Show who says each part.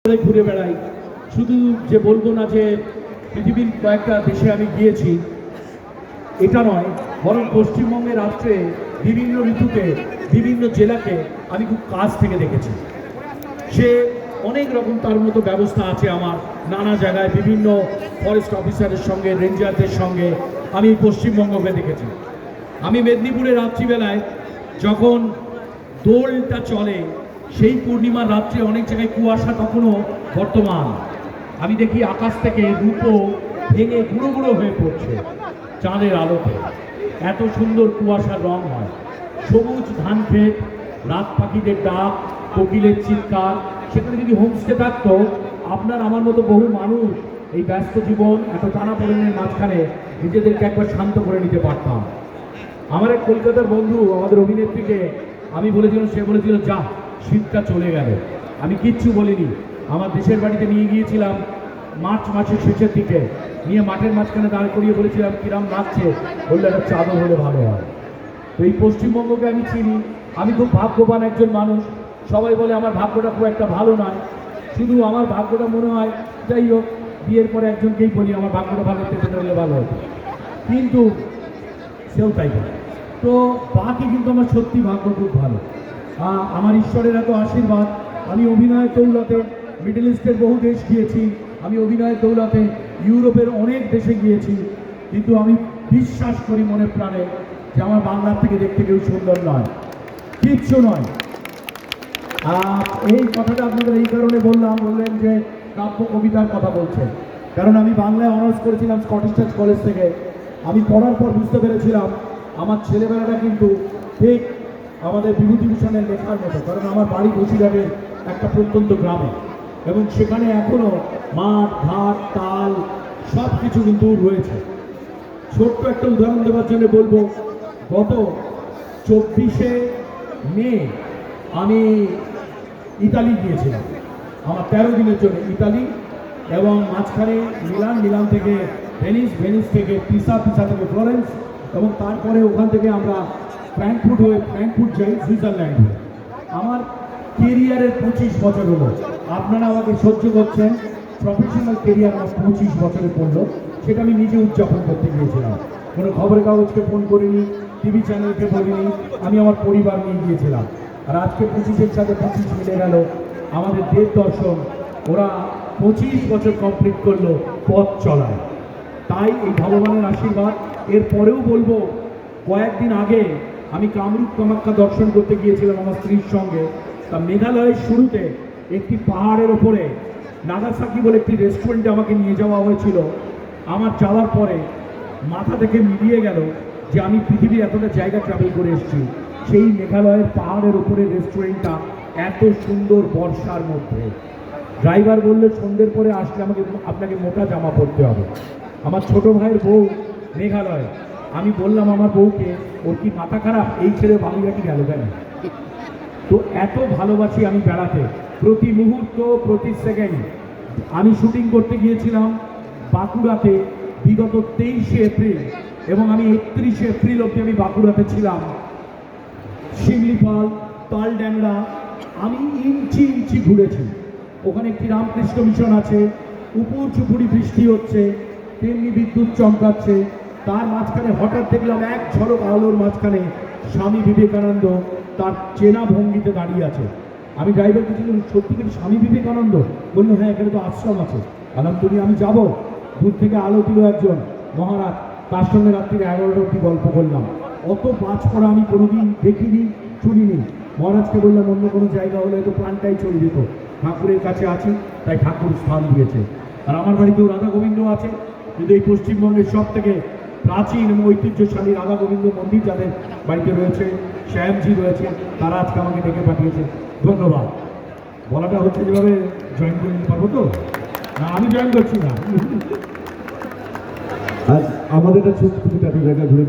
Speaker 1: ঘুরে বেড়াই, শুধু যে বলবো না যে পৃথিবীর কয়েকটা দেশে আমি গিয়েছি এটা নয়, বরং পশ্চিমবঙ্গের রাত্রে বিভিন্ন ঋতুতে বিভিন্ন জেলাকে আমি খুব কাছ থেকে দেখেছি। সে অনেক রকম তার মতো ব্যবস্থা আছে আমার, নানা জায়গায় বিভিন্ন ফরেস্ট অফিসারের সঙ্গে, রেঞ্জারদের সঙ্গে আমি পশ্চিমবঙ্গকে দেখেছি। আমি মেদিনীপুরে রাত্রিবেলায় যখন দোলটা চলে, সেই পূর্ণিমার রাত্রে অনেক জায়গায় কুয়াশা তখনও বর্তমান, আমি দেখি আকাশ থেকে রূপো ভেঙে গুঁড়ো গুঁড়ো হয়ে পড়ছে চাঁদের আলোতে। এত সুন্দর কুয়াশার রং হয়, সবুজ ধান ক্ষেত, রাত পাখিদের ডাক, কোকিলের চিৎকার। সেখানে যদি হোমস্টে থাকতো, আপনার আমার মতো বহু মানুষ এই ব্যস্ত জীবন এত টানাপোড়েনের মাঝখানে নিজেদেরকে একবার শান্ত করে নিতে পারতাম। আমার এক কলকাতার বন্ধু, আমাদের অভিনেত্রীকে আমি বলেছিলাম, সে বলেছিল যা শীতটা চলে গেল। আমি কিচ্ছু বলিনি। আমার দেশের বাড়িতে নিয়ে গিয়েছিলাম মার্চ মাসের শেষের দিকে, নিয়ে মাঠের মাঝখানে দাঁড় করিয়ে বলেছিলাম কিরাম লাগছে, বললে একটা চাদর হলে ভালো হয়। তো এই পশ্চিমবঙ্গকে আমি চিনি, আমি খুব ভাগ্যবান একজন মানুষ। সবাই বলে আমার ভাগ্যটা খুব একটা ভালো নয়, শুধু আমার ভাগ্যটা মনে হয়, যাই হোক, বিয়ের পরে একজনকেই বলি আমার ভাগ্যটা ভালো হলে ভালো হতো, কিন্তু সেও তাই বলে। তো বাকি কিন্তু আমার সত্যি ভাগ্য খুব ভালো। আমার ঈশ্বরের এত আশীর্বাদ। আমি অভিনয়ের দৌলতে মিডল ইস্টের বহু দেশ গিয়েছি, আমি অভিনয়ের দৌলতে ইউরোপের অনেক দেশে গিয়েছি, কিন্তু আমি বিশ্বাস করি মনে প্রাণে যে আমার বাংলার থেকে দেখতে কেউ সুন্দর নয়, কিচ্ছু নয়। এই কথাটা আপনাদের এই কারণে বললেন যে কাব্য কবিতার কথা বলছেন, কারণ আমি বাংলায় অনার্স করেছিলাম স্কটিশ চার্চ কলেজ থেকে। আমি পড়ার পর বুঝতে পেরেছিলাম আমার ছেলেবেলাটা কিন্তু ঠিক আমাদের বিভূতিভূষণের লেখার মতো, কারণ আমার বাড়ি বসিরহাটের একটা প্রত্যন্ত গ্রামে, এবং সেখানে এখনও মাঠ ঘাট তাল সব কিছু কিন্তু রয়েছে। ছোট্ট একটা উদাহরণ দেওয়ার জন্য বলবো, গত 24শে মে আমি ইতালি গিয়েছিলাম আমার 13 দিনের জন্য ইতালি, এবং মাঝখানে মিলান থেকে ভেনিস থেকে পিসা থেকে ফ্লোরেন্স, এবং তারপরে ওখান থেকে আমরা ফ্র্যাঙ্কফুর্ট যাই সুইজারল্যান্ড হয়ে। আমার কেরিয়ারের 25 বছর হলো, আপনারা আমাকে সহ্য করছেন। প্রফেশনাল কেরিয়ার আমার 25 বছরে পড়লো, সেটা আমি নিজে উদযাপন করতে গিয়েছিলাম। কোনো খবরের কাগজকে ফোন করিনি, টিভি চ্যানেলকে বলিনি, আমি আমার পরিবার নিয়ে গিয়েছিলাম। আর আজকে 25-এর সাথে 25 মিলে গেল, আমাদের দেব দর্শন ওরা 25 বছর কমপ্লিট করলো পথ চলায়। তাই এই ভগবানের আশীর্বাদ। এরপরেও বলবো, কয়েকদিন আগে আমি কামরূপ কামাখ্যা দর্শন করতে গিয়েছিলাম আমার স্ত্রীর সঙ্গে। তা মেঘালয়ের শুরুতে একটি পাহাড়ের ওপরে নাগাসাকি বলে একটি রেস্টুরেন্টে আমাকে নিয়ে যাওয়া হয়েছিল। আমার যাওয়ার পরে মাথা থেকে মিলিয়ে গেল যে আমি পৃথিবীর এতটা জায়গা ট্রাভেল করে এসেছি, সেই মেঘালয়ের পাহাড়ের ওপরে রেস্টুরেন্টটা এত সুন্দর বর্ষার মধ্যে। ড্রাইভার বললে সন্ধ্যের পরে আসলে আপনাকে মোটা জামা পরতে হবে। আমার ছোট ভাইয়ের বউ মেঘালয়, আমি বললাম আমার বউকে, ওর কি মাথা খারাপ, এই ছেড়ে বাংলাটি গেল কেন? তো এত ভালোবাসি আমি বেড়াতে, প্রতি মুহূর্ত প্রতি সেকেন্ড। আমি শুটিং করতে গিয়েছিলাম বাঁকুড়াতে বিগত 23শে এপ্রিল, এবং আমি 31শে এপ্রিল অবধি আমি বাঁকুড়াতে ছিলাম। শিমলিপাল, তালড্যাংরা আমি ইঞ্চি ঘুরেছি। ওখানে একটি রামকৃষ্ণ মিশন আছে, উপর চুপুরি বৃষ্টি হচ্ছে, তেমনি বিদ্যুৎ চমকাচ্ছে। তার মাঝখানে হঠাৎ দেখলাম এক ঝলক আলোর মাঝখানে স্বামী বিবেকানন্দ তার চেনা ভঙ্গিতে দাঁড়িয়ে আছে। আমি ড্রাইভারকে ছিল, সত্যি কি স্বামী বিবেকানন্দ? বললো হ্যাঁ, এখানে তো আশ্রম আছে। বললাম তুমি, আমি যাব। দূর থেকে আলো দিল একজন মহারাজ, তার সঙ্গে রাত্রির 11টা অব্দি গল্প করলাম। অত বাজ করা আমি কোনোদিন দেখিনি, শুনিনি। মহারাজকে বললাম অন্য কোনো জায়গা হলে তো প্রাণটাই চলে যেত, ঠাকুরের কাছে আছি তাই ঠাকুর স্থান দিয়েছে। আর আমার বাড়িতেও রাধা গোবিন্দ আছে, কিন্তু এই পশ্চিমবঙ্গের সব থেকে প্রাচীন এবং ঐতিহ্যশালী রাধা গোবিন্দ মন্দির যাদের বাড়িতে রয়েছে, শ্যামজি রয়েছে, তারা আজকে আমাকে ডেকে পাঠিয়েছে। ধন্যবাদ। বলাটা হচ্ছে যেভাবে জয়েন করে নিতে পারবো তো না, আমি জয়েন করছি না।
Speaker 2: আজ আমাদের একটা ছোট্ট জায়গা ঘুরে